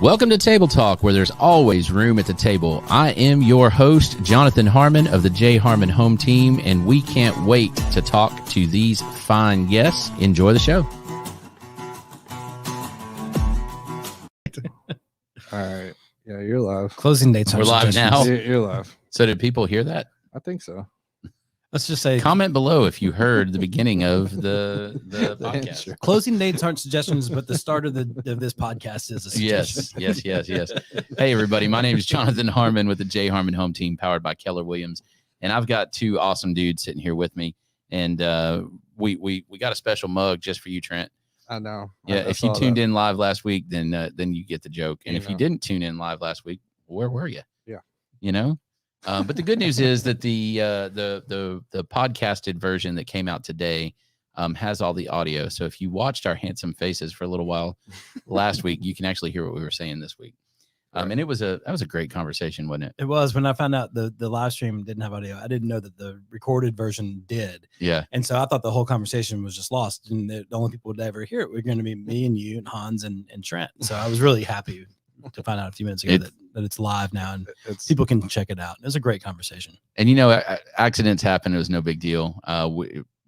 Welcome to Table Talk, where there's always room at the table. I am your host, Jonathan Harmon of the J. Harmon Home Team, and we can't wait to talk to these fine guests. Enjoy the show. All right. Yeah, you're live. Closing dates. We're live now. You're live. So did people hear that? I think so. Let's just say Comment below if you heard the beginning of the podcast. Sure. closing dates aren't suggestions, but the start of this podcast is a suggestion. Yes. Hey, everybody. My name is Jonathan Harmon with the J. Harmon Home Team, powered by Keller Williams. And I've got two awesome dudes sitting here with me. And we got a special mug just for you, Trent. I know. Yeah, if you tuned in live last week, then you get the joke. And if you know. didn't tune in live last week, where were you? Yeah. You know? But the good news is that the podcasted version that came out today has all the audio. So if you watched our handsome faces for a little while last week, you can actually hear what we were saying this week. And that was a great conversation, wasn't it? It was. When I found out the live stream didn't have audio, I didn't know that the recorded version did. Yeah. And so I thought the whole conversation was just lost, and the only people would ever hear it were going to be me and you and Hans and Trent. So I was really happy to find out a few minutes ago that it's live now and people can check it out. It was a great conversation. And accidents happen. It was no big deal.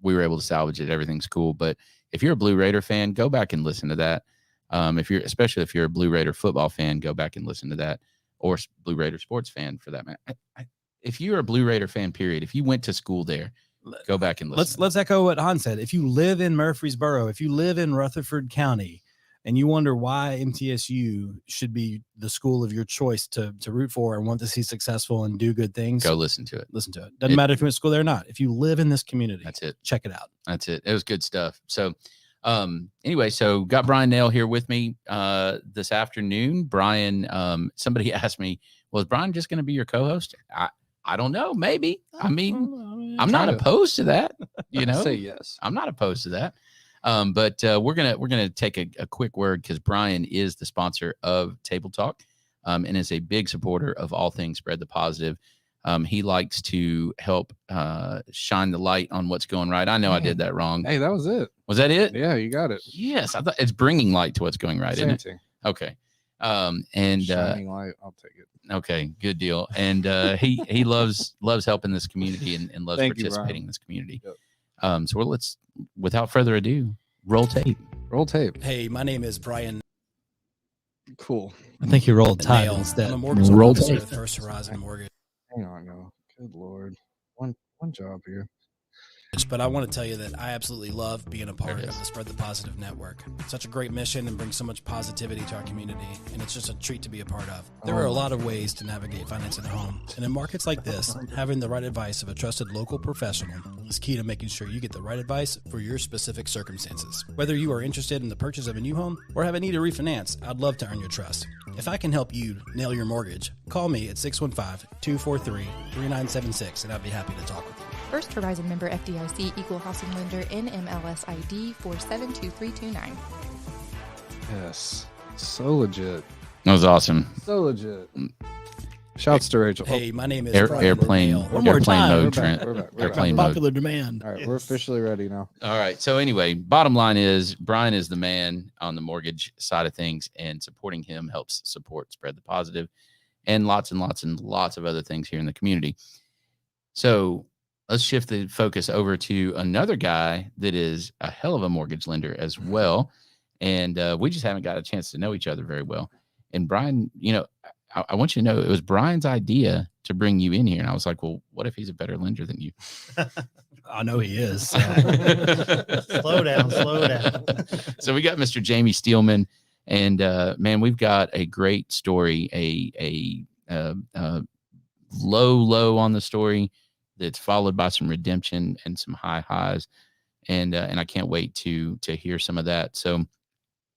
We were able to salvage it. Everything's cool. But if you're a Blue Raider fan, go back and listen to that. Especially if you're a Blue Raider football fan, go back and listen to that, or Blue Raider sports fan for that matter. If you're a Blue Raider fan, period, if you went to school there, go back and listen. Let's echo what Hans said. If you live in Murfreesboro, if you live in Rutherford County, and you wonder why MTSU should be the school of your choice to root for and want to see successful and do good things, go listen to it. Doesn't matter if you went to school there or not. If you live in this community, that's it. Check it out. That's it. It was good stuff. So anyway, so got Bryan Nale here with me this afternoon. Bryan, somebody asked me, was Bryan just going to be your co-host? I don't know. Maybe. I mean, I'm not opposed to that. Say yes. I'm not opposed to that. But we're gonna take a quick word because Bryan is the sponsor of Table Talk, and is a big supporter of all things Spread the Positive. He likes to help shine the light on what's going right. I know I did that wrong. Hey, that was it. Was that it? Yeah, you got it. Yes, I thought it's bringing light to what's going right, Same isn't it? thing. Okay. Shining light, I'll take it. Okay, good deal. And he loves helping this community and loves participating in this community. Yep. So let's, without further ado, roll tape. Roll tape. Hey, my name is Bryan. Cool. I think you rolled Nale instead. I'm a mortgage officer at First Horizon Mortgage. Hang on, no. Good Lord. One job here. But I want to tell you that I absolutely love being a part of the Spread the Positive Network. It's such a great mission and brings so much positivity to our community, and it's just a treat to be a part of. There are a lot of ways to navigate financing a home, and in markets like this, having the right advice of a trusted local professional is key to making sure you get the right advice for your specific circumstances. Whether you are interested in the purchase of a new home or have a need to refinance, I'd love to earn your trust. If I can help you nail your mortgage, call me at 615-243-3976, and I'd be happy to talk with you. First Horizon member FDIC, equal housing lender, NMLS ID 472329. Yes. So legit. That was awesome. So legit. Shouts to Rachel. Hey, my name is airplane mode, Trent. We're back. Airplane mode. Popular demand. All right, we're officially ready now. All right. So anyway, bottom line is Bryan is the man on the mortgage side of things, and supporting him helps support Spread the Positive and lots and lots of other things here in the community. So let's shift the focus over to another guy that is a hell of a mortgage lender as well. And we just haven't got a chance to know each other very well. And Bryan, I want you to know it was Bryan's idea to bring you in here. And I was like, well, what if he's a better lender than you? I know he is. So. Slow down. So we got Mr. Jamie Steelman, and man, we've got a great story, a low on the story that's followed by some redemption and some high highs. And I can't wait to hear some of that. So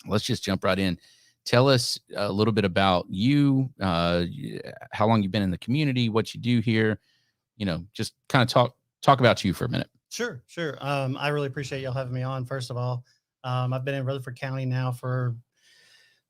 let's just jump right in. Tell us a little bit about you, how long you've been in the community, what you do here, just kind of talk about you for a minute. Sure. I really appreciate y'all having me on. First of all, I've been in Rutherford County now for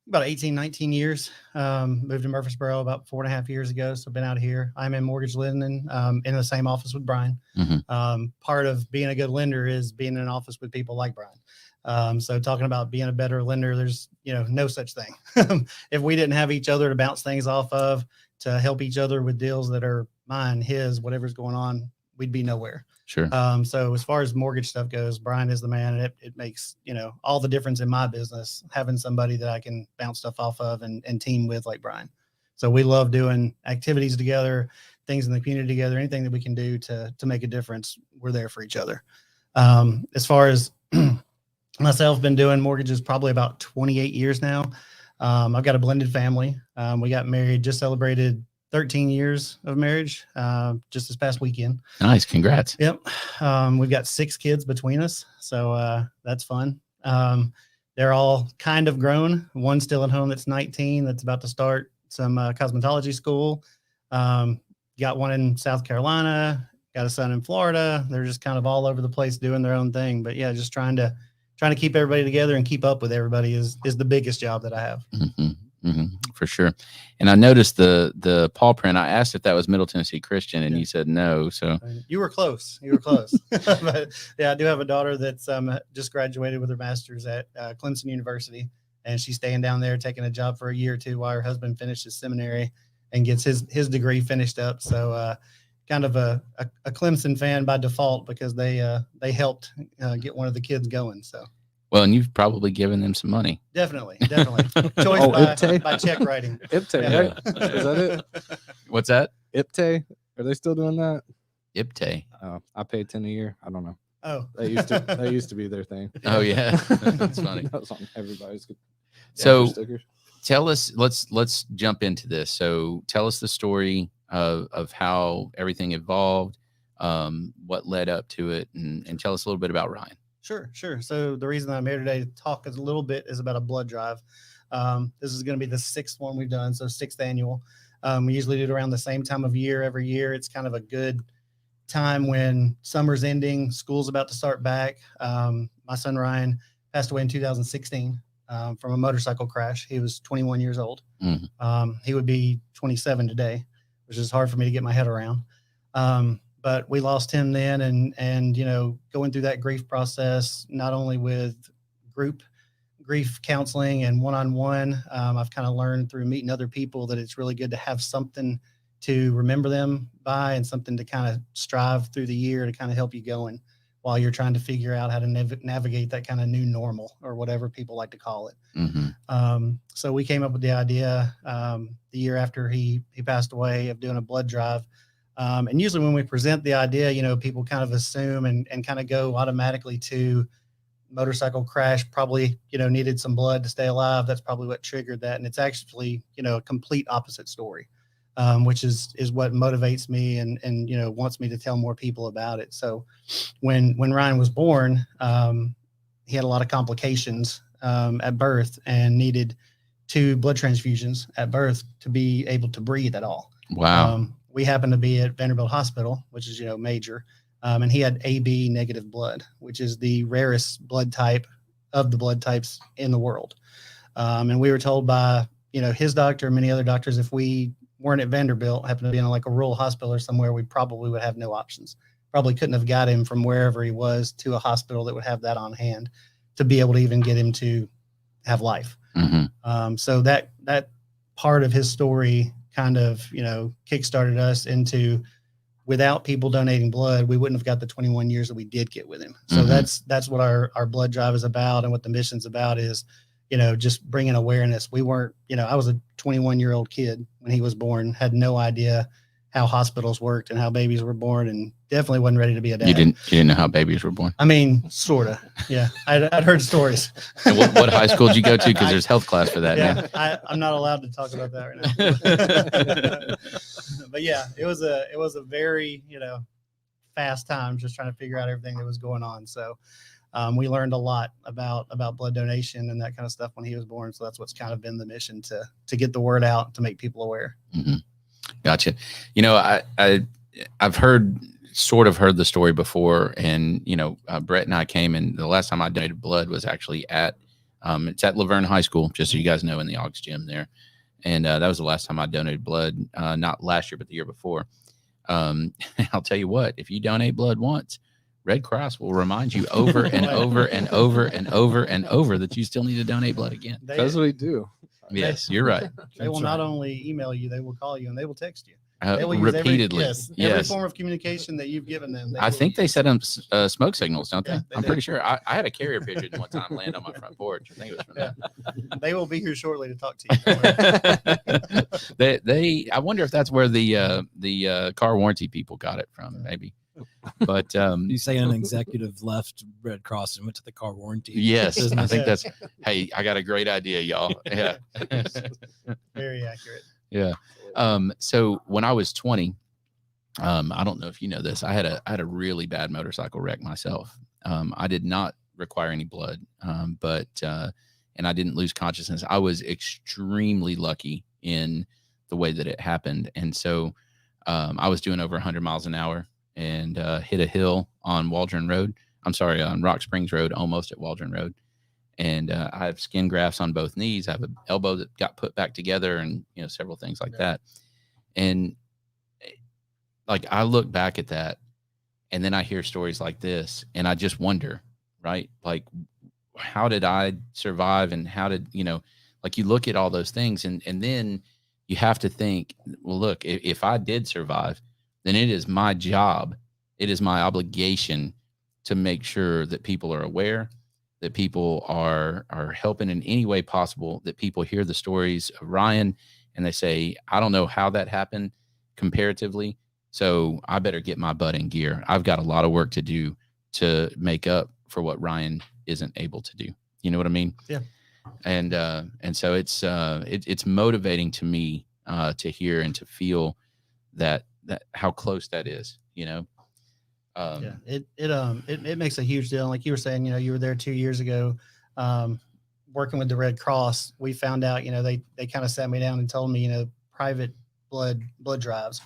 about 18, 19 years. Moved to Murfreesboro about 4.5 years ago. So I've been out here. I'm in mortgage lending in the same office with Bryan. Mm-hmm. Part of being a good lender is being in an office with people like Bryan. So talking about being a better lender, there's, no such thing. If we didn't have each other to bounce things off of, to help each other with deals that are mine, his, whatever's going on, we'd be nowhere. Sure. So as far as mortgage stuff goes, Bryan is the man, and it makes, all the difference in my business, having somebody that I can bounce stuff off of and team with like Bryan. So we love doing activities together, things in the community together, anything that we can do to make a difference. We're there for each other. As far as myself, been doing mortgages probably about 28 years now. I've got a blended family. We got married, just celebrated 13 years of marriage just this past weekend. Nice. Congrats. Yep. We've got 6 kids between us. So that's fun. They're all kind of grown. One's still at home that's 19, that's about to start some cosmetology school. Got one in South Carolina, got a son in Florida. They're just kind of all over the place doing their own thing. But yeah, just trying to keep everybody together and keep up with everybody is the biggest job that I have. For sure. And I noticed the paw print. I asked if that was Middle Tennessee Christian, and you said no. So you were close. But yeah, I do have a daughter that's just graduated with her master's at Clemson University, and she's staying down there taking a job for a year or two while her husband finishes seminary and gets his degree finished up. So kind of a Clemson fan by default, because they helped get one of the kids going. So. Well, and you've probably given them some money. Definitely. Choice by check writing. IPTE, Yeah. right? Is that it? What's that? IPTE? Are they still doing that? IPTE. Oh, I pay 10 a year. I don't know. Oh, That used to be their thing. Oh yeah, that's funny. That was on everybody's. So stickers. tell us. Let's jump into this. So tell us the story of how everything evolved, what led up to it, and tell us a little bit about Ryan. Sure. So the reason I'm here today to talk a little bit is about a blood drive. This is going to be the 6th one we've done, so 6th annual. We usually do it around the same time of year every year. It's kind of a good time when summer's ending, school's about to start back. My son Ryan passed away in 2016 from a motorcycle crash. He was 21 years old. He would be 27 today, which is hard for me to get my head around. But we lost him then, and going through that grief process, not only with group grief counseling and one-on-one, I've kind of learned through meeting other people that it's really good to have something to remember them by, and something to kind of strive through the year to kind of help you going while you're trying to figure out how to navigate that kind of new normal, or whatever people like to call it. So we came up with the idea the year after he passed away, of doing a blood drive. And usually when we present the idea, people kind of assume and kind of go automatically to motorcycle crash, probably, needed some blood to stay alive. That's probably what triggered that. And it's actually, a complete opposite story, which is what motivates me and wants me to tell more people about it. So when Ryan was born, he had a lot of complications at birth and needed 2 blood transfusions at birth to be able to breathe at all. Wow. We happened to be at Vanderbilt Hospital, which is, major. And he had AB negative blood, which is the rarest blood type of the blood types in the world. And we were told by, his doctor and many other doctors, if we weren't at Vanderbilt, happened to be in like a rural hospital or somewhere, we probably would have no options. Probably couldn't have got him from wherever he was to a hospital that would have that on hand to be able to even get him to have life. So that part of his story kind of, kickstarted us into, without people donating blood, we wouldn't have got the 21 years that we did get with him. So that's what our blood drive is about. And what the mission's about is, just bringing awareness. We weren't, I was a 21-year-old kid when he was born, had no idea how hospitals worked and how babies were born, and definitely wasn't ready to be a dad. You didn't know how babibies were born? I mean, sort of. Yeah. I'd heard stories. And what high school did you go to? Because there's health class for that. Yeah, I'm not allowed to talk about that right now. But yeah, it was a very, fast time just trying to figure out everything that was going on. So we learned a lot about blood donation and that kind of stuff when he was born. So that's what's kind of been the mission, to get the word out, to make people aware. Gotcha. I've sort of heard the story before, and Brett and I came, and the last time I donated blood was actually at it's at LaVergne High School, just so you guys know, in the Aux gym there. And that was the last time I donated blood, not last year, but the year before. I'll tell you what, if you donate blood once, Red Cross will remind you over and over and over and over and over that you still need to donate blood again. That's what we do. Yes, you're right. They will That's not right. only email you, they will call you and they will text you. They will use Repeatedly. every form of communication that you've given them. I think they set up smoke signals, don't they? Yeah, they I'm do. pretty sure. I had a carrier pigeon one time land on my front porch. I think it was from that. They will be here shortly to talk to you. I wonder if that's where the car warranty people got it from, maybe. But You say an executive left Red Cross and went to the car warranty. yes, I business. think that's. Hey, I got a great idea, y'all. Yeah, Very accurate. yeah. So when I was 20, I don't know if you know this, I had a really bad motorcycle wreck myself. I did not require any blood, but and I didn't lose consciousness. I was extremely lucky in the way that it happened, and so I was doing over 100 miles an hour and hit a hill on Waldron Road. I'm sorry, on Rock Springs Road, almost at Waldron Road. And I have skin grafts on both knees. I have an elbow that got put back together, and several things like that. And like I look back at that, and then I hear stories like this, and I just wonder, right? Like, how did I survive, and how did like you look at all those things, and then you have to think, well, look, if I did survive, then it is my job, it is my obligation to make sure that people are aware, that people are helping in any way possible, that people hear the stories of Ryan and they say, I don't know how that happened comparatively, so I better get my butt in gear. I've got a lot of work to do to make up for what Ryan isn't able to do. You know what I mean? Yeah. And so it's motivating to me to hear and to feel that how close that is, Yeah, it makes a huge deal. Like you were saying, you were there 2 years ago, working with the Red Cross. We found out, they kind of sat me down and told me, private blood drives.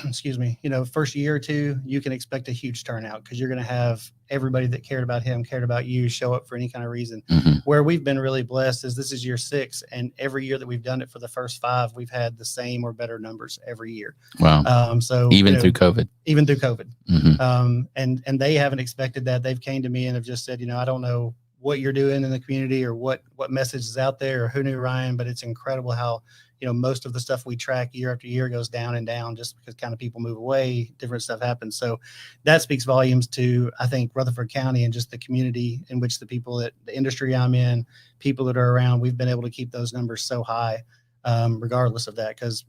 Excuse me. First year or two, you can expect a huge turnout because you're going to have everybody that cared about him, cared about you, show up for any kind of reason. Mm-hmm. Where we've been really blessed is this is year 6, and every year that we've done it for the first 5, we've had the same or better numbers every year. Wow. So even through COVID. Mm-hmm. And they haven't expected that. They've came to me and have just said, I don't know what you're doing in the community or what message is out there or who knew Ryan, but it's incredible how, most of the stuff we track year after year goes down and down just because kind of people move away, different stuff happens. So that speaks volumes to, I think, Rutherford County and just the community in which the people that the industry I'm in, people that are around, we've been able to keep those numbers so high, regardless of that. Because,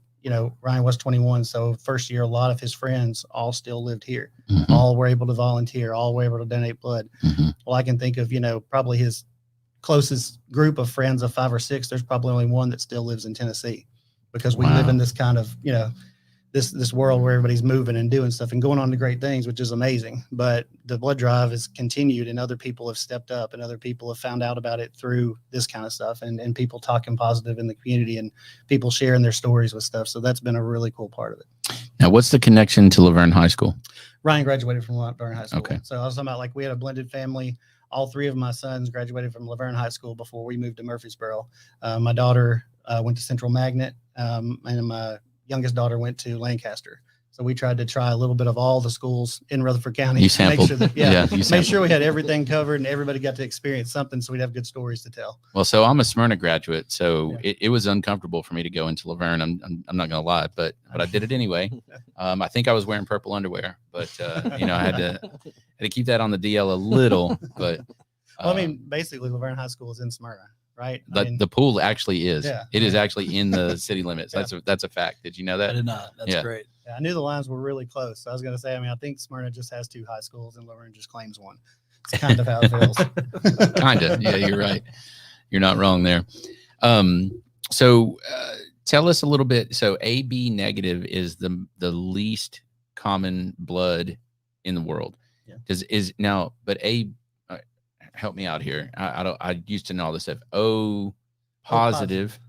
Ryan was 21. So first year, a lot of his friends all still lived here, Mm-hmm. all were able to volunteer, all were able to donate blood. Mm-hmm. Well, I can think of, probably his closest group of friends of 5 or 6, there's probably only one that still lives in Tennessee because we live in this kind of, this world where everybody's moving and doing stuff and going on to great things, which is amazing. But the blood drive has continued and other people have stepped up and other people have found out about it through this kind of stuff and people talking positive in the community and people sharing their stories with stuff. So that's been a really cool part of it. Now, what's the connection to LaVergne High School? Ryan graduated from LaVergne High School. Okay. So I was talking about we had a blended family. All 3 of my sons graduated from LaVergne High School before we moved to Murfreesboro. My daughter went to Central Magnet, and my youngest daughter went to Lancaster. So we tried to try a little bit of all the schools in Rutherford County. You sampled. Make sure that, you make sampled. sure we had everything covered and everybody got to experience something so we'd have good stories to tell. Well, so I'm a Smyrna graduate, so it was uncomfortable for me to go into LaVergne. I'm not going to lie, but I did it anyway. I think I was wearing purple underwear, but I had to keep that on the DL a little. But well, I mean, basically, LaVergne High School is in Smyrna, right? The pool actually is. Yeah. It is actually in the city limits. That's a fact. Did you know I that? did not. That's great. Yeah, I knew the lines were really close. So I was going to say, I think Smyrna just has 2 high schools and LaVergne just claims 1. It's kind of how it feels. Kind of. Yeah, you're right. You're not wrong there. So tell us a little bit. So AB negative is the least common blood in the world. Yeah. But help me out here. I used to know all this stuff. O positive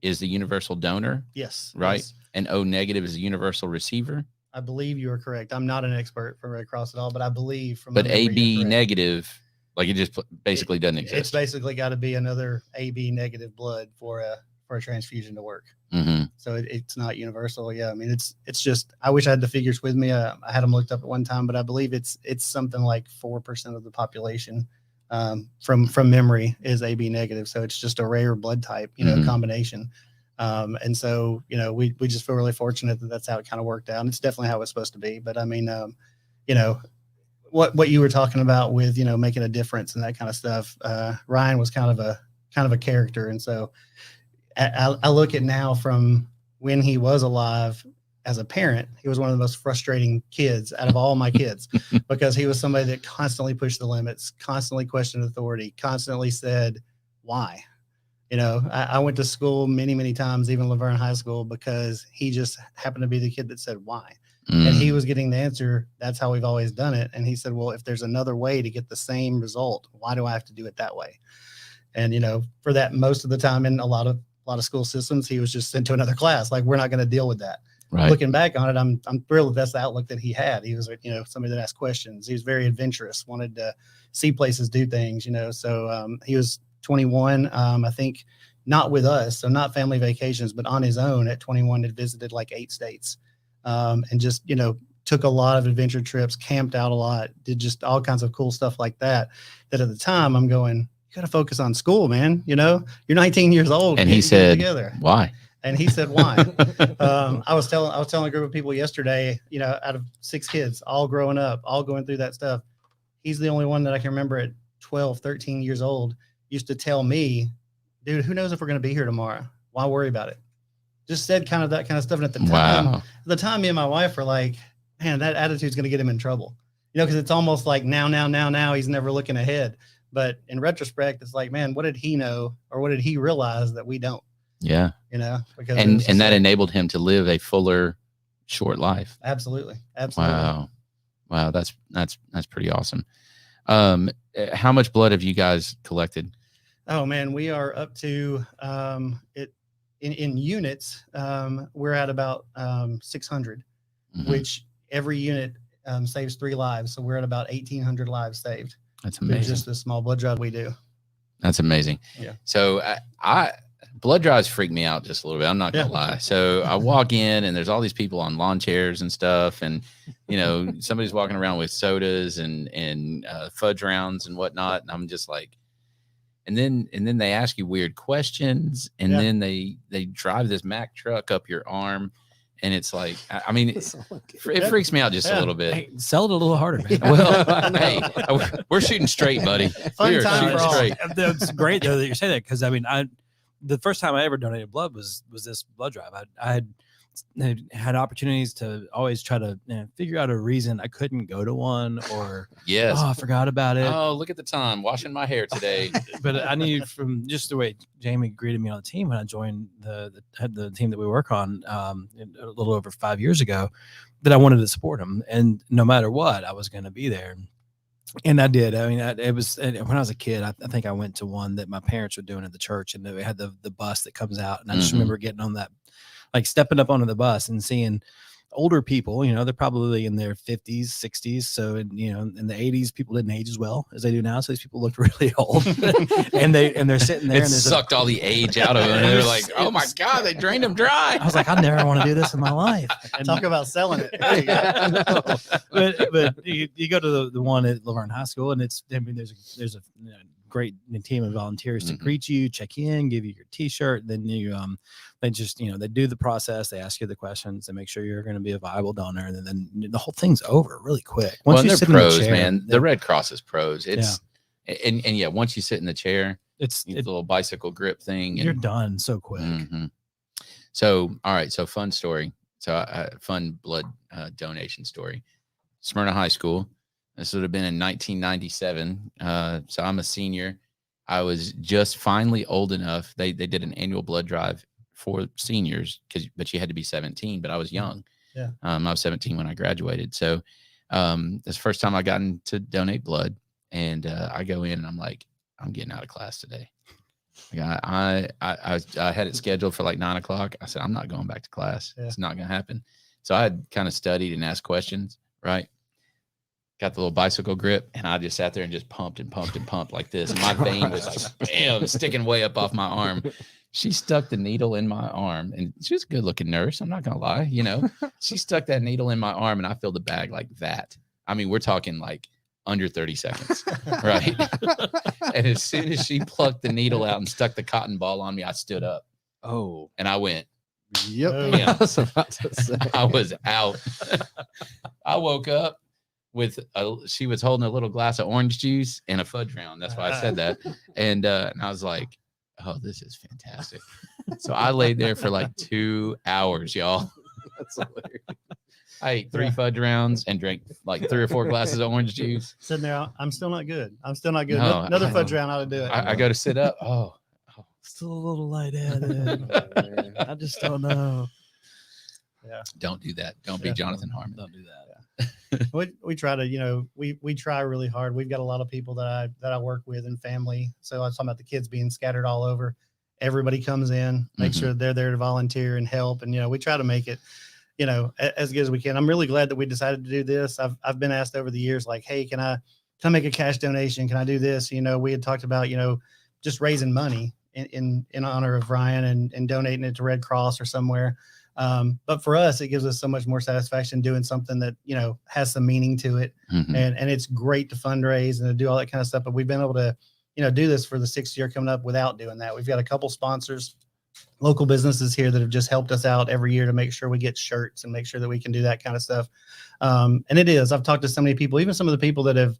is the universal donor. Yes. Right. Yes. And O negative is a universal receiver. I believe you are correct. I'm not an expert from Red Cross at all, but I believe from. But AB negative, like it just basically doesn't exist. It's basically got to be another AB negative blood for for a transfusion to work. Mm-hmm. So it's not universal. Yeah. I mean, it's just, I wish I had the figures with me. I had them looked up at one time, but I believe it's something like 4% of the population from memory is AB negative. So it's just a rare blood type, combination. And so, we just feel really fortunate that that's how it kind of worked out. And it's definitely how it's supposed to be. But I mean, what you were talking about with, making a difference and that kind of stuff. Ryan was kind of a character. And so I look at now from when he was alive as a parent, he was one of the most frustrating kids out of all my kids because he was somebody that constantly pushed the limits, constantly questioned authority, constantly said, why? I went to school many, many times, even LaVergne High School, because he just happened to be the kid that said, why? And he was getting the answer. That's how we've always done it. And he said, well, if there's another way to get the same result, why do I have to do it that way? And, for that, most of the time in a lot of school systems, he was just sent to another class. Like, we're not going to deal with that. Right. Looking back on it, I'm thrilled that's the outlook that he had. He was, somebody that asked questions. He was very adventurous, wanted to see places, do things, so he was 21, I think, not with us. So not family vacations, but on his own at 21 had visited like 8 states. And just, took a lot of adventure trips, camped out a lot, did just all kinds of cool stuff like that. That at the time I'm going, you got to focus on school, man. You're 19 years old. And he said, why? And he said, why? I was telling a group of people yesterday, out of 6 kids, all growing up, all going through that stuff. He's the only one that I can remember at 12, 13 years old used to tell me, dude, who knows if we're going to be here tomorrow? Why worry about it? Just said kind of that kind of stuff. And at the time, me and my wife were like, man, that attitude's going to get him in trouble, because it's almost like now, he's never looking ahead. But in retrospect, it's like, man, what did he know? Or what did he realize that we don't? Yeah. Because and that enabled him to live a fuller, short life. Absolutely. Wow. That's pretty awesome. How much blood have you guys collected? Oh man, we are up to in units. We're at about 600, which every unit saves 3 lives. So we're at about 1,800 lives saved. That's amazing. Just a small blood drive we do. That's amazing. Yeah. So blood drives freak me out just a little bit. I'm not gonna lie. So I walk in and there's all these people on lawn chairs and stuff, and somebody's walking around with sodas and fudge rounds and whatnot, and I'm just like, and then they ask you weird questions, and then they drive this Mack truck up your arm. And it's like, I mean, it freaks me out just a little bit. Hey, sell it a little harder, man. Well, hey, we're shooting straight, buddy. Fun time for all. It's great though that you say that, because I mean, the first time I ever donated blood was this blood drive. I had opportunities to always try to figure out a reason I couldn't go to one, or I forgot about it. Oh, look at the time, washing my hair today. But I knew from just the way Jamie greeted me on the team when I joined the team that we work on a little over 5 years ago, that I wanted to support him, and no matter what, I was going to be there. And I did. I mean, it was when I was a kid. I think I went to one that my parents were doing at the church, and they had the bus that comes out, and I just remember getting on that, like stepping up onto the bus and seeing older people, they're probably in their 50s, 60s. So, in the 80s, people didn't age as well as they do now. So these people looked really old, and they're sitting there. It sucked all the age out of them. And they're like, oh my God, they drained them dry. I was like, I never want to do this in my life. And talk about selling it. There you go. But you go to the one at LaVergne High School, and there's a great team of volunteers to greet you, check in, give you your T-shirt. Then they just they do the process. They ask you the questions. They make sure you're going to be a viable donor, and then the whole thing's over really quick. Once you sit pros, in the chair, man. The Red Cross is pros. It's and once you sit in the chair, it's a little bicycle grip thing. You're done so quick. So all right, so fun story. So fun blood donation story. Smyrna High School. This would have been in 1997. So I'm a senior. I was just finally old enough. They did an annual blood drive for seniors, but you had to be 17. But I was young. Yeah. I was 17 when I graduated. So that's the first time I gotten to donate blood. And I go in and I'm like, I'm getting out of class today. I had it scheduled for like 9 o'clock. I said, I'm not going back to class. Yeah. It's not going to happen. So I had kind of studied and asked questions, right? got the little bicycle grip, and I just sat there and just pumped and pumped and pumped like this. And my vein was like, bam, sticking way up off my arm. She stuck the needle in my arm, and she was a good looking nurse. I'm not going to lie. You know, she stuck that needle in my arm, and I filled the bag like that. I mean, we're talking like under 30 seconds, right? And as soon as she plucked the needle out and stuck the cotton ball on me, I stood up. Oh, and I went, yep. Yeah. I was about to say. I was out. I woke up with she was holding a little glass of orange juice and a fudge round. That's why I said that. And I was like, oh, this is fantastic. So I laid there for like 2 hours, y'all. That's hilarious. I ate 3 fudge rounds and drank like 3 or 4 glasses of orange juice. Sitting there, I'm still not good. I'm still not good. No, Another fudge round ought to do it. I go to sit up. Oh, Still a little lightheaded. I just don't know. Yeah. don't do that. Don't be Jonathan Harmon. Don't do that. We try to, we try really hard. We've got a lot of people that I work with and family. So I was talking about the kids being scattered all over. Everybody comes in, make sure they're there to volunteer and help. And, we try to make it, as good as we can. I'm really glad that we decided to do this. I've been asked over the years, like, hey, can I make a cash donation? Can I do this? We had talked about, just raising money in honor of Ryan and donating it to Red Cross or somewhere. But for us, it gives us so much more satisfaction doing something that, has some meaning to it. And it's great to fundraise and to do all that kind of stuff. But we've been able to, do this for the 6th year coming up without doing that. We've got a couple sponsors, local businesses here that have just helped us out every year to make sure we get shirts and make sure that we can do that kind of stuff. And I've talked to so many people, even some of the people that have,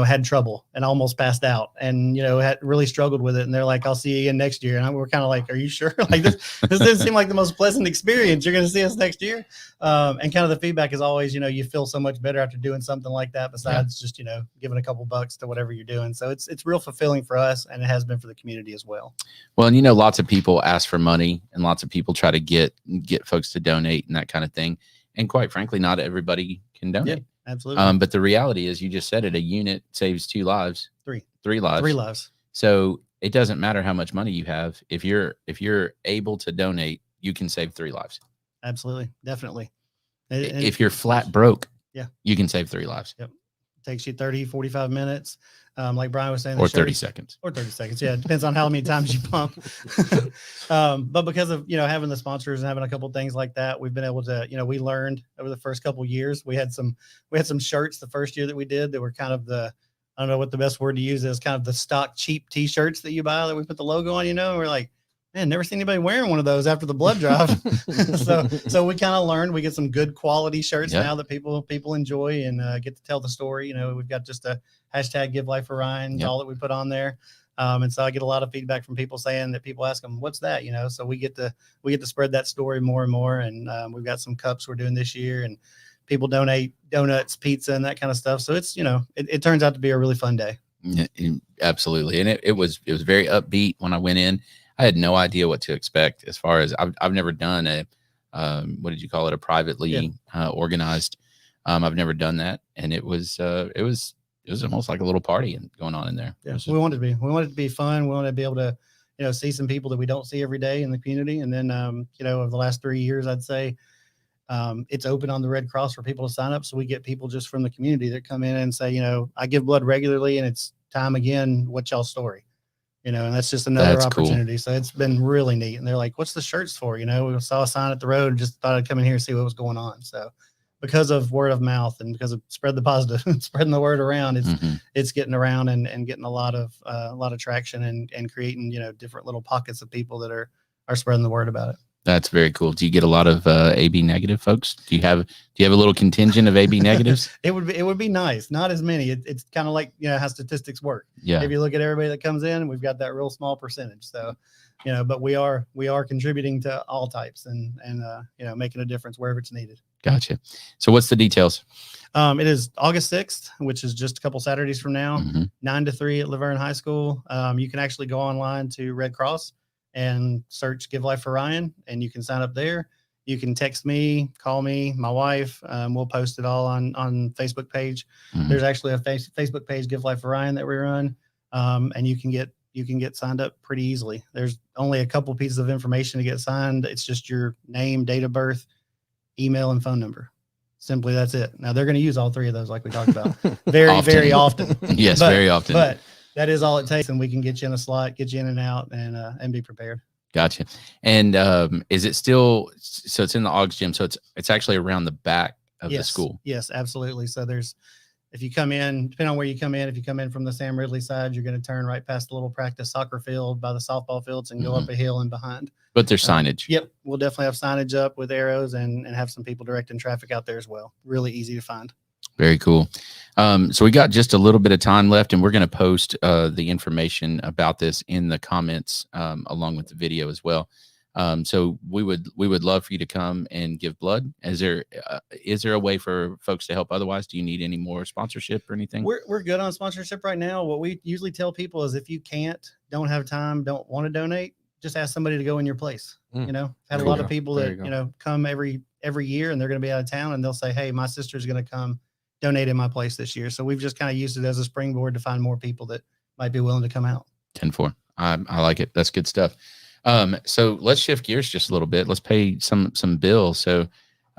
had trouble and almost passed out and, had really struggled with it. And they're like, I'll see you again next year. And we're kind of like, are you sure? Like this doesn't seem like the most pleasant experience. You're going to see us next year. And kind of the feedback is always, you feel so much better after doing something like that besides just, giving a couple bucks to whatever you're doing. So it's real fulfilling for us, and it has been for the community as well. Well, and lots of people ask for money and lots of people try to get folks to donate and that kind of thing. And quite frankly, not everybody can donate. Yeah, absolutely. But the reality is, you just said it, a unit saves 2 lives. 3 lives. 3 lives. So it doesn't matter how much money you have. If you're able to donate, you can save 3 lives. Absolutely. Definitely. If you're flat broke, yeah, you can save 3 lives. Yep. It takes you 30, 45 minutes. Like Bryan was saying, or 30 seconds. Or 30 seconds. Yeah. It depends on how many times you pump. But because of, having the sponsors and having a couple of things like that, we've been able to, we learned over the first couple of years. We had some shirts the first year that we did that were kind of I don't know what the best word to use is, kind of the stock cheap t-shirts that you buy that we put the logo on, and we're like, man, never seen anybody wearing one of those after the blood drive. so we kind of learned. We get some good quality shirts now that people enjoy and get to tell the story. We've got just a hashtag Give Life for Ryan, all that we put on there. And so I get a lot of feedback from people saying that people ask them, what's that? So we get to spread that story more and more. And we've got some cups we're doing this year, and people donate donuts, pizza, and that kind of stuff. So it's, it turns out to be a really fun day. Yeah, absolutely. And it was very upbeat when I went in. I had no idea what to expect as far as I've never done a, what did you call it? A privately organized. I've never done that. And it was almost like a little party going on in there. Yeah, we wanted it to be fun. We wanted to be able to, see some people that we don't see every day in the community. And then, over the last 3 years, I'd say, it's open on the Red Cross for people to sign up. So we get people just from the community that come in and say, I give blood regularly, and it's time again. What's y'all's story? And that's just another opportunity. Cool. So it's been really neat. And they're like, what's the shirts for? We saw a sign at the road and just thought I'd come in here and see what was going on. So because of word of mouth and because of spread the positive, spreading the word around, it's getting around and getting a lot of traction and creating, different little pockets of people that are spreading the word about it. That's very cool. Do you get a lot of AB negative folks? Do you have a little contingent of AB negatives? It would be nice. Not as many. It's kind of like, how statistics work. Yeah. If you look at everybody that comes in, we've got that real small percentage. So, but we are contributing to all types and making a difference wherever it's needed. Gotcha. So what's the details? It is August 6th, which is just a couple Saturdays from now, 9 to 3 at LaVergne High School. You can actually go online to Red Cross and search Give Life for Ryan, and you can sign up there. You can text me, call me, my wife. We'll post it all on Facebook page. There's actually a Facebook page, Give Life for Ryan, that we run. And you can get signed up pretty easily. There's only a couple pieces of information to get signed. It's just your name, date of birth, email, and phone number. Simply, that's it. Now they're going to use all three of those, like we talked about, very often. Yes, very often. But that is all it takes, and we can get you in a slot, get you in and out, and be prepared. Gotcha. And is it still? So it's in the Augs gym. So it's actually around the back of the school. Yes, absolutely. So if you come in, depending on where you come in, if you come in from the Sam Ridley side, you're going to turn right past the little practice soccer field by the softball fields and go up a hill and behind. But there's signage. Yep. We'll definitely have signage up with arrows and have some people directing traffic out there as well. Really easy to find. Very cool. So we got just a little bit of time left, and we're going to post the information about this in the comments along with the video as well. So we would love for you to come and give blood. Is there a way for folks to help? Otherwise, do you need any more sponsorship or anything? We're good on sponsorship right now. What we usually tell people is if you don't have time, don't want to donate, just ask somebody to go in your place. You know, had a lot of people that, come every year, and they're going to be out of town, and they'll say, hey, my sister's going to come donate in my place this year. So we've just kind of used it as a springboard to find more people that might be willing to come out. 10-4. I like it. That's good stuff. So let's shift gears just a little bit. Let's pay some bills. So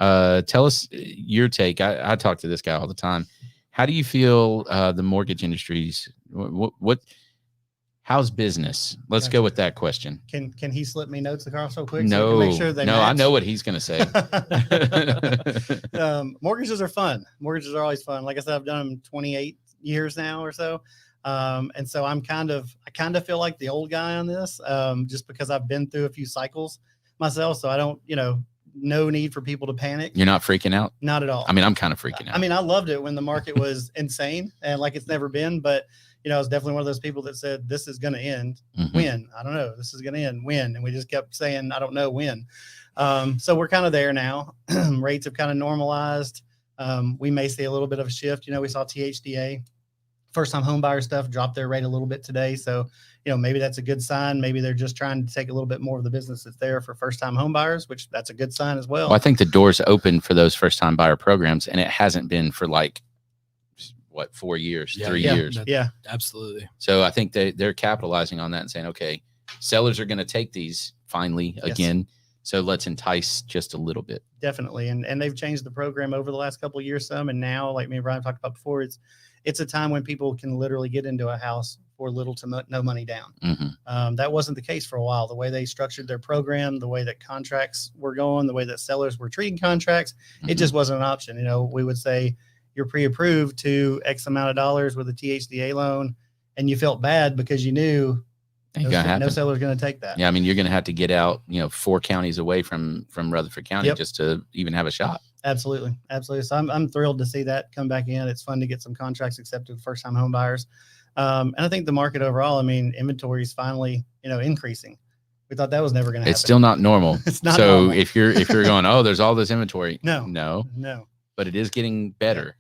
tell us your take. I talk to this guy all the time. How do you feel the mortgage industry's how's business? Let's go with that question. Can he slip me notes across real quick? No, so make sure they match? I know what he's going to say. Mortgages are fun. Mortgages are always fun. Like I said, I've done them 28 years now or so. And so I kind of feel like the old guy on this, just because I've been through a few cycles myself. So I don't, no need for people to panic. You're not freaking out? Not at all. I mean, I'm kind of freaking out. I mean, I loved it when the market was insane and like it's never been, but I was definitely one of those people that said, this is going to end when, I don't know, this is going to end when. And we just kept saying, I don't know when. So we're kind of there now. Rates have kind of normalized. We may see a little bit of a shift. We saw THDA, first time home buyer stuff, drop their rate a little bit today. So, maybe that's a good sign. Maybe they're just trying to take a little bit more of the business that's there for first time home buyers, which that's a good sign as well. Well, I think the door's open for those first time buyer programs, and it hasn't been for 4 years, 3 years. Yeah, absolutely. So I think they're capitalizing on that and saying, okay, sellers are going to take these finally again. So let's entice just a little bit. Definitely. And they've changed the program over the last couple of years some. And now, like me and Bryan talked about before, it's a time when people can literally get into a house for little to no money down. That wasn't the case for a while. The way they structured their program, the way that contracts were going, the way that sellers were treating contracts, it just wasn't an option. We would say you're pre-approved to X amount of dollars with a THDA loan, and you felt bad because you knew no seller's going to take that. Yeah, I mean, you're going to have to get out, 4 counties away from Rutherford County just to even have a shot. Absolutely. So I'm thrilled to see that come back in. It's fun to get some contracts accepted with first-time home buyers. And I think the market overall, inventory is finally, increasing. We thought that was never going to happen. It's still not normal. It's not so normal. if you're going, oh, there's all this inventory. No. But it is getting better.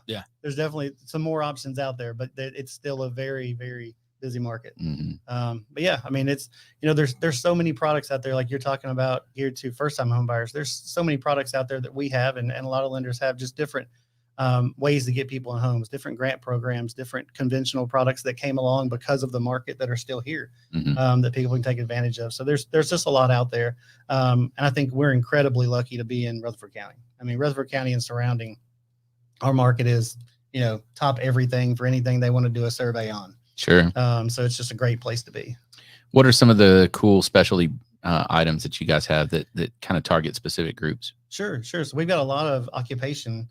Yeah. There's definitely some more options out there, but it's still a very, very busy market. But yeah, it's, there's so many products out there, like you're talking about, geared to first-time home buyers. There's so many products out there that we have, and a lot of lenders have just different ways to get people in homes, different grant programs, different conventional products that came along because of the market that are still here, that people can take advantage of. So there's just a lot out there. And I think we're incredibly lucky to be in Rutherford County. Rutherford County and surrounding, our market is, top everything for anything they want to do a survey on. Sure. So it's just a great place to be. What are some of the cool specialty items that you guys have that kind of target specific groups? Sure. So we've got a lot of occupation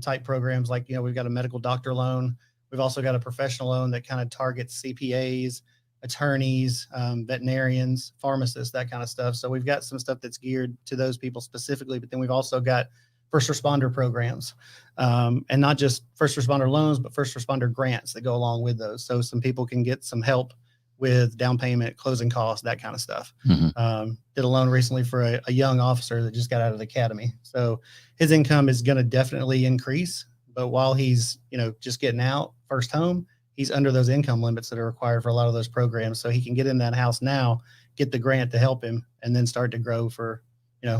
type programs. Like, we've got a medical doctor loan. We've also got a professional loan that kind of targets CPAs, attorneys, veterinarians, pharmacists, that kind of stuff. So we've got some stuff that's geared to those people specifically, but then we've also got first responder programs, and not just first responder loans, but first responder grants that go along with those. So some people can get some help with down payment, closing costs, that kind of stuff. Did a loan recently for a young officer that just got out of the academy. So his income is going to definitely increase, but while he's, just getting out first home, he's under those income limits that are required for a lot of those programs. So he can get in that house now, get the grant to help him, and then start to grow for,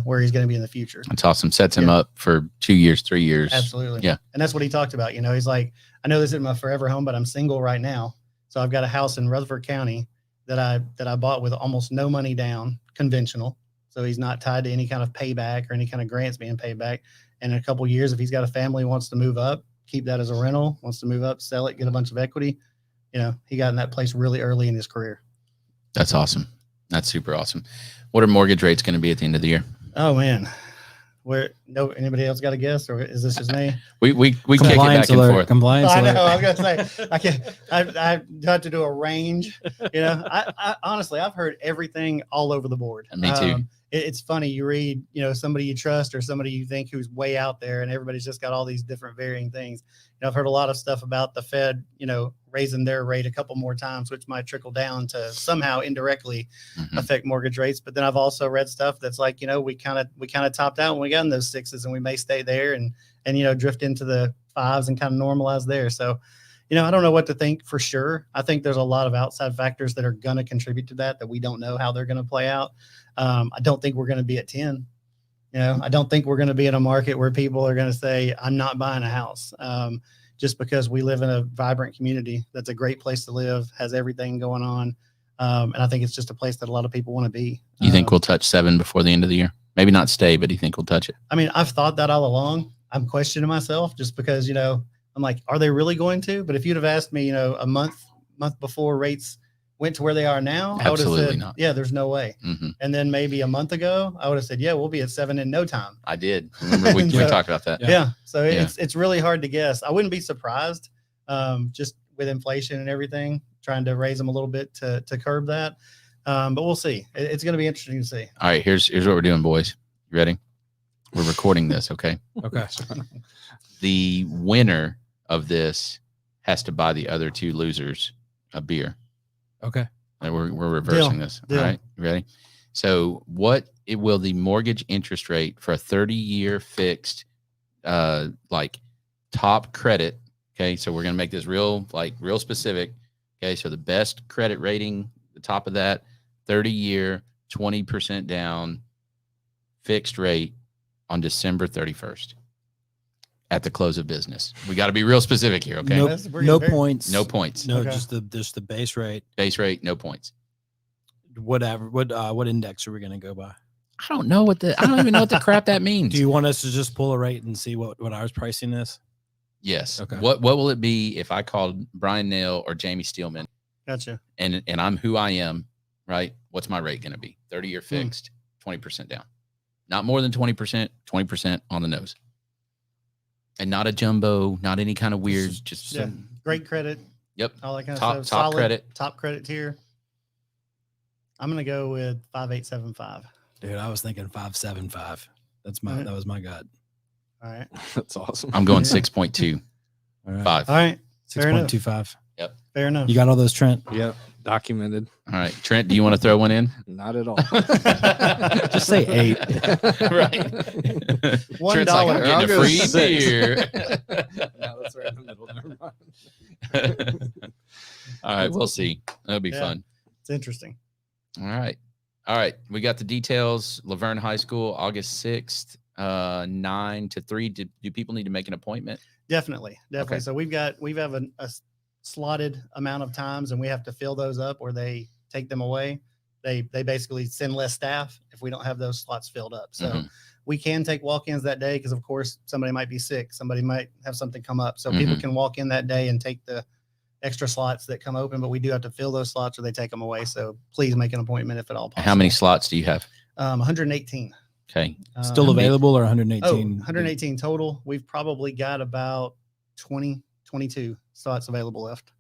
where he's going to be in the future. That's awesome. Sets him up for 2 years, 3 years. Absolutely. Yeah. And that's what he talked about. He's like, I know this isn't my forever home, but I'm single right now. So I've got a house in Rutherford County that I bought with almost no money down, conventional. So he's not tied to any kind of payback or any kind of grants being paid back. And in a couple of years, if he's got a family, wants to move up, keep that as a rental, wants to move up, sell it, get a bunch of equity. He got in that place really early in his career. That's awesome. That's super awesome. What are mortgage rates going to be at the end of the year? Oh man. Anybody else got a guess, or is this just me? We kick it back and forth. Compliance I know. alert. I was gonna say I can't. I have to do a range. I honestly, I've heard everything all over the board. Me too. It's funny. You read, somebody you trust or somebody you think who's way out there, and everybody's just got all these different varying things. I've heard a lot of stuff about the Fed, raising their rate a couple more times, which might trickle down to somehow indirectly affect mortgage rates. But then I've also read stuff that's like, we kind of topped out when we got in those sixes, and we may stay there and drift into the fives and kind of normalize there. So, I don't know what to think for sure. I think there's a lot of outside factors that are going to contribute to that we don't know how they're going to play out. I don't think we're going to be at 10. I don't think we're going to be in a market where people are going to say, I'm not buying a house. Just because we live in a vibrant community that's a great place to live, has everything going on. And I think it's just a place that a lot of people want to be. You think we'll touch 7 before the end of the year? Maybe not stay, but do you think we'll touch it? I mean, I've thought that all along. I'm questioning myself just because, I'm like, are they really going to? But if you'd have asked me, a month before rates went to where they are now, I would have said, not. Yeah, there's no way. And then maybe a month ago, I would have said, yeah, we'll be at 7 in no time. I did. Remember we talked about that. Yeah. So it's really hard to guess. I wouldn't be surprised, just with inflation and everything, trying to raise them a little bit to curb that. But we'll see. It's going to be interesting to see. All right, here's what we're doing, boys. You ready? We're recording this, okay? Okay. The winner of this has to buy the other 2 losers a beer. Okay. And we're reversing this. All right. You ready? So will the mortgage interest rate for a 30-year fixed, top credit? Okay. So we're going to make this real specific. Okay. So the best credit rating, the top of that 30-year, 20% down fixed rate on December 31st at the close of business. We got to be real specific here. Okay. No points. No points. No, Okay. just the base rate. Base rate, no points. Whatever. What index are we going to go by? I don't even know what the crap that means. Do you want us to just pull a rate and see what ours pricing is? Yes. Okay. What will it be if I called Bryan Nale or Jamie Steelman? Gotcha. And I'm who I am, right? What's my rate going to be? 30-year fixed, 20% down. Not more than 20%, 20% on the nose. And not a jumbo, not any kind of weird, just great credit. Yep. All that kind of Top stuff. Solid, credit. Top credit tier. I'm gonna go with 5875. Dude, I was thinking 575. That was my gut. All right. That's awesome. I'm going 6.2. All right. 5. All right. Fair enough. 6.25. Yep. Fair enough. You got all those, Trent? Yep. Documented. All right. Trent, do you want to throw one in? Not at all. Just say 8. Right. $1. Trent's like, I'm I'll getting a go free 6. beer. No, that's right in the middle. Never mind. All right. We'll see. That'll be Yeah. fun. It's interesting. All right. We got the details. LaVergne High School, August 6th, 9 to 3. Do people need to make an appointment? Definitely. Okay. So we have a slotted amount of times, and we have to fill those up, or they take them away. They basically send less staff if we don't have those slots filled up. So we can take walk-ins that day because, of course, somebody might be sick. Somebody might have something come up. So people can walk in that day and take the extra slots that come open, but we do have to fill those slots or they take them away. So please make an appointment if at all possible. How many slots do you have? 118. Okay. Still available or 118? 118 total. We've probably got about 22 slots available left.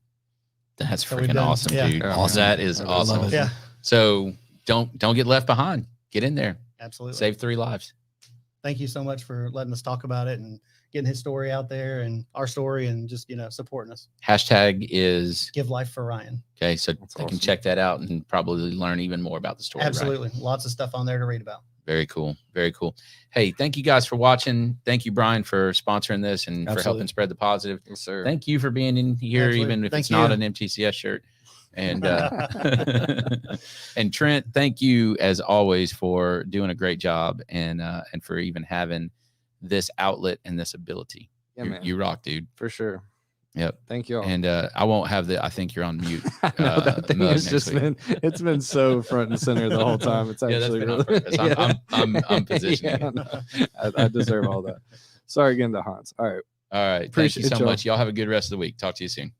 That's So we've freaking done- awesome, yeah. dude. Yeah. That is I love awesome. it. Yeah, So don't get left behind. Get in there. absolutely. Save 3 lives. Thank you so much for letting us talk about it and getting his story out there and our story and just, supporting us. Hashtag is Give life for Ryan. okay. So That's they can awesome. check that out and probably learn even more about the story. Right? Absolutely. Lots of stuff on there to read about. Very cool. Very cool. Hey, thank you guys for watching. Thank you, Bryan, for sponsoring this and for Absolutely. helping spread the positive. Yes, sir. Thank you for being in here, Absolutely. even if Thank it's not you. an MTCS shirt. And and Trent, thank you as always for doing a great job and for even having this outlet and this ability. Yeah, you, man. you rock, dude. For sure. Yep. Thank you all. And I won't have I think you're on mute. I know that thing mug has next just week. it's been so front and center the whole time. It's Yeah, that's actually been on really, purpose. I'm positioning yeah, it. no, I deserve all that. Sorry again to Hans. All right. All right. Thank you Appreciate so y'all. much. Y'all have a good rest of the week. Talk to you soon.